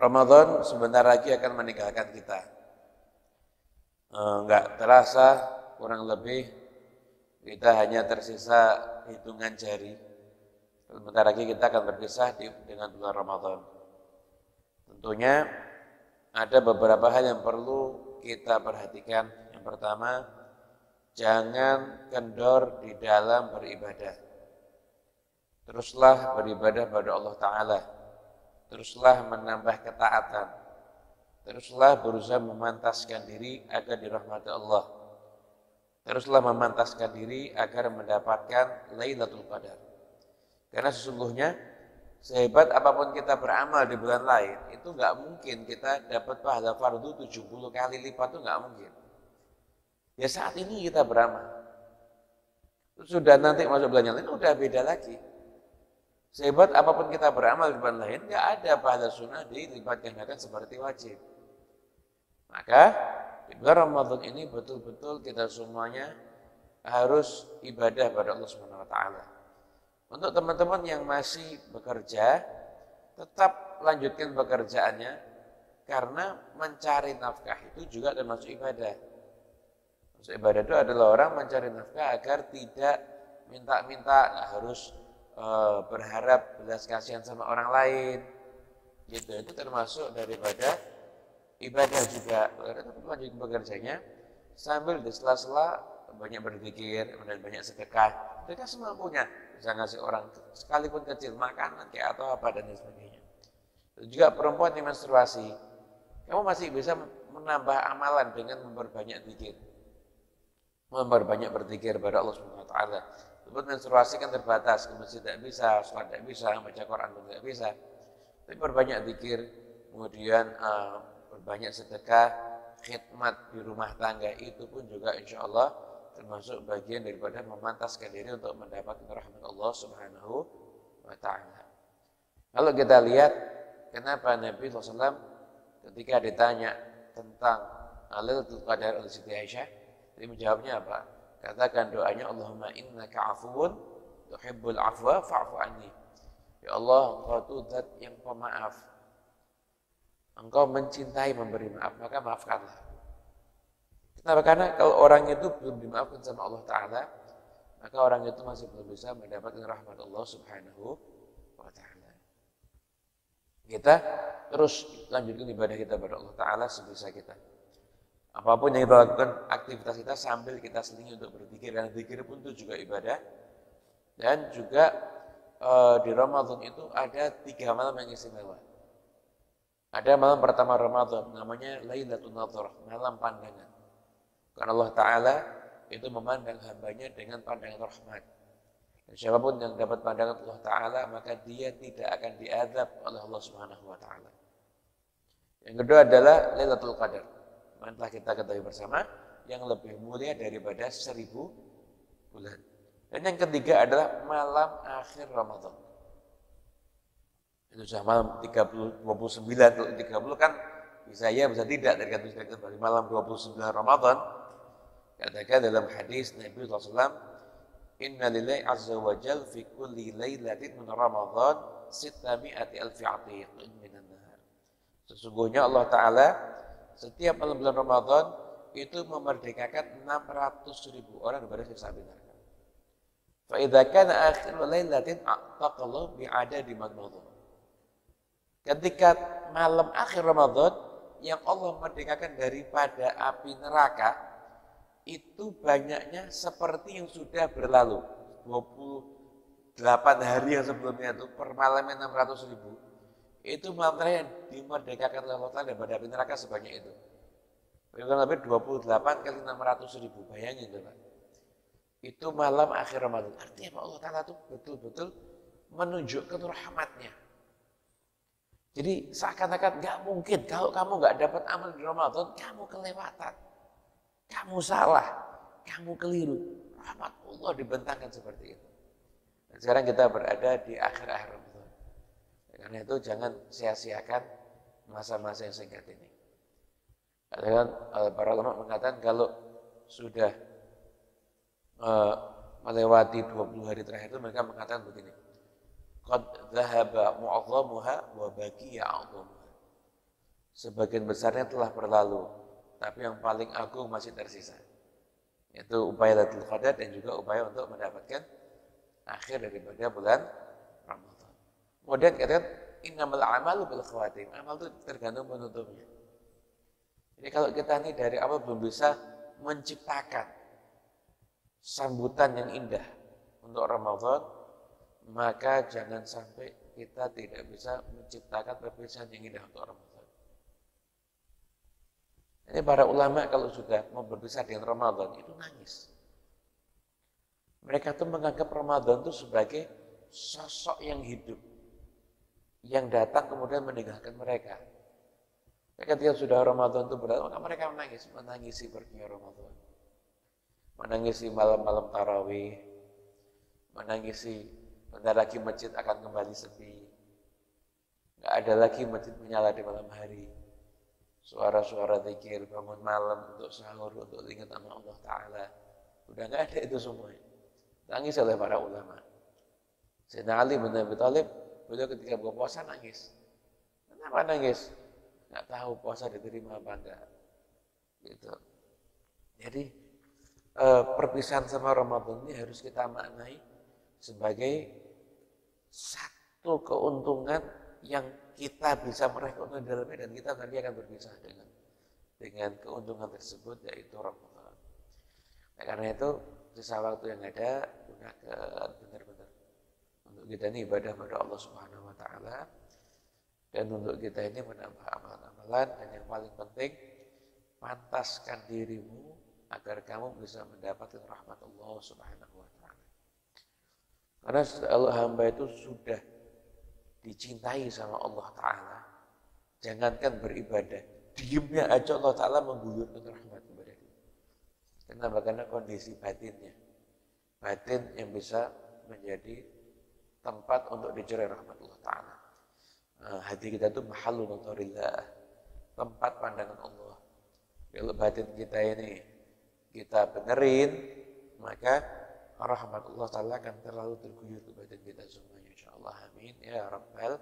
Ramadan sebentar lagi akan meninggalkan kita. Enggak terasa, kurang lebih kita hanya tersisa hitungan jari. Sebentar lagi kita akan berpisah dengan bulan Ramadan. Tentunya ada beberapa hal yang perlu kita perhatikan. Yang pertama, jangan kendor di dalam beribadah. Teruslah beribadah pada Allah Ta'ala. Teruslah menambah ketaatan. Teruslah berusaha memantaskan diri agar dirahmati Allah. Teruslah memantaskan diri agar mendapatkan Lailatul Qadar. Karena sesungguhnya sehebat apapun kita beramal di bulan lain, itu nggak mungkin kita dapat pahala fardu 70 kali lipat, itu nggak mungkin. Ya saat ini kita beramal. Sudah nanti masuk bulan yang lain udah beda lagi. Sehebat apapun kita beramal di bulan lain, nggak ada pahala sunnah dilipat gandakan seperti wajib. Maka di bulan Ramadan ini betul-betul kita semuanya harus ibadah pada Allah Subhanahu wa taala. Untuk teman-teman yang masih bekerja, tetap lanjutkan pekerjaannya karena mencari nafkah itu juga termasuk ibadah. Maksud ibadah itu adalah orang mencari nafkah agar tidak minta-minta, nggak harus berharap belas kasihan sama orang lain. Gitu, itu termasuk daripada ibadah juga. Karena tetap lanjutkan pekerjaannya sambil di sela-sela banyak berzikir dan banyak sedekah. Sedekah semampunya, bisa ngasih orang sekalipun kecil makanan kayak atau apa dan sebagainya. Dan juga perempuan yang menstruasi, kamu masih bisa menambah amalan dengan memperbanyak zikir, memperbanyak berzikir pada Allah Subhanahu wa taala. Sebab menstruasi kan terbatas, ke masjid tidak bisa, sholat tidak bisa, baca Quran pun tidak bisa. Tapi perbanyak zikir, kemudian berbanyak sedekah, khidmat di rumah tangga, itu pun juga insya Allah termasuk bagian daripada memantaskan diri untuk mendapatkan rahmat Allah Subhanahu wa taala. Kalau kita lihat kenapa Nabi SAW ketika ditanya tentang Lailatul Qadar oleh Siti Aisyah, dia menjawabnya apa? Katakan doanya, Allahumma innaka afuwun tuhibbul afwa fa'fu anni. Ya Allah, Engkau itu zat yang pemaaf. Engkau mencintai memberi maaf, maka maafkanlah. Kenapa? Karena kalau orang itu belum dimaafkan sama Allah Ta'ala, maka orang itu masih belum bisa mendapatkan rahmat Allah Subhanahu wa Ta'ala. Kita terus lanjutkan ibadah kita pada Allah Ta'ala sebisa kita. Apapun yang kita lakukan, aktivitas kita sambil kita selingi untuk berzikir, dan zikir pun itu juga ibadah. Dan juga di Ramadan itu ada 3 malam yang istimewa. Ada malam pertama Ramadan, namanya Lailatul Nadhr, malam pandangan. Karena Allah Ta'ala itu memandang hambanya dengan pandangan rahmat. Dan siapapun yang dapat pandangan Allah Ta'ala, maka dia tidak akan diazab oleh Allah Subhanahu wa Ta'ala. Yang kedua adalah Lailatul Qadar. Telah kita ketahui bersama, yang lebih mulia daripada 1000 bulan. Dan yang ketiga adalah malam akhir Ramadan. Itu sudah malam 30, 29, 30 kan bisa ya, bisa tidak, tergantung dari malam 29 Ramadan. Katakan dalam hadis Nabi SAW, Inna lillahi azza wa jal fi kulli laylatin min Ramadan 600,000 atiq minan nahar. Sesungguhnya Allah Ta'ala setiap malam bulan Ramadan itu memerdekakan 600.000 orang daripada siksa api neraka. Fa idza kana akhir lailatin a'taqallahu bi'adadi man madha. Ketika malam akhir Ramadan yang Allah merdekakan daripada api neraka itu banyaknya seperti yang sudah berlalu. 28 hari yang sebelumnya itu per malamnya 600.000. Itu malam terakhir yang dimerdekakan oleh Allah Ta'ala daripada api neraka sebanyak itu. Kurang lebih 28 kali 600.000, bayangin itu Pak. Itu malam akhir Ramadan. Artinya Allah Ta'ala itu betul-betul menunjukkan rahmatnya. Jadi seakan-akan gak mungkin kalau kamu gak dapat amal di Ramadan, kamu kelewatan. Kamu salah, kamu keliru. Rahmat Allah dibentangkan seperti itu. Dan sekarang kita berada di akhir-akhir Ramadan. Karena itu jangan sia-siakan masa-masa yang singkat ini. Karena para ulama mengatakan kalau sudah melewati 20 hari terakhir itu, mereka mengatakan begini, qad dhahaba mu'azzamuha wa baqiya 'azzamuha. sebagian besarnya telah berlalu, tapi yang paling agung masih tersisa. Itu upaya Lailatul Qadar dan juga upaya untuk mendapatkan akhir daripada bulan Ramadan. Kemudian katakan innamal a'malu bil khawatim. Amal itu tergantung penutupnya. Jadi kalau kita ini dari awal belum bisa menciptakan sambutan yang indah untuk Ramadan, maka jangan sampai kita tidak bisa menciptakan perpisahan yang indah untuk Ramadan. Ini para ulama kalau sudah mau berpisah dengan Ramadan itu nangis. Mereka tuh menganggap Ramadan itu sebagai sosok yang hidup, yang datang kemudian meninggalkan mereka. Ketika sudah Ramadan itu berlalu, maka mereka menangisi perginya Ramadan, menangisi malam-malam tarawih, menangisi bentar lagi masjid akan kembali sepi, nggak ada lagi masjid menyala di malam hari, suara-suara zikir bangun malam untuk sahur, untuk ingat nama Allah Ta'ala, udah nggak ada itu semua. Nangis oleh para ulama. Sayyidina Ali bin Abi Thalib, beliau ketika berpuasa nangis. Kenapa nangis? Nggak tahu puasa diterima apa enggak. Gitu. Jadi perpisahan sama Ramadan ini harus kita maknai sebagai satu keuntungan yang kita bisa meraih keuntungan dalamnya, dan kita nanti akan berpisah dengan keuntungan tersebut, yaitu Ramadan. Nah, karena itu sisa waktu yang ada gunakan benar-benar untuk kita ini ibadah pada Allah Subhanahu wa taala, dan untuk kita ini menambah amalan-amalan, dan yang paling penting pantaskan dirimu agar kamu bisa mendapatkan rahmat Allah Subhanahu wa taala. Karena Allah hamba itu sudah dicintai sama Allah Ta'ala, jangankan beribadah, diamnya aja Allah Ta'ala mengguyurkan rahmat kepada dia. Kenapa? Karena kondisi batinnya, batin yang bisa menjadi tempat untuk dicurah rahmat Allah Ta'ala. Hati kita itu mahallu nazarillah, tempat pandangan Allah. Kalau batin kita ini kita benerin, maka rahmat Allah Ta'ala akan terlalu terguyur ke batin kita semuanya, insyaAllah. Amin ya Rabbal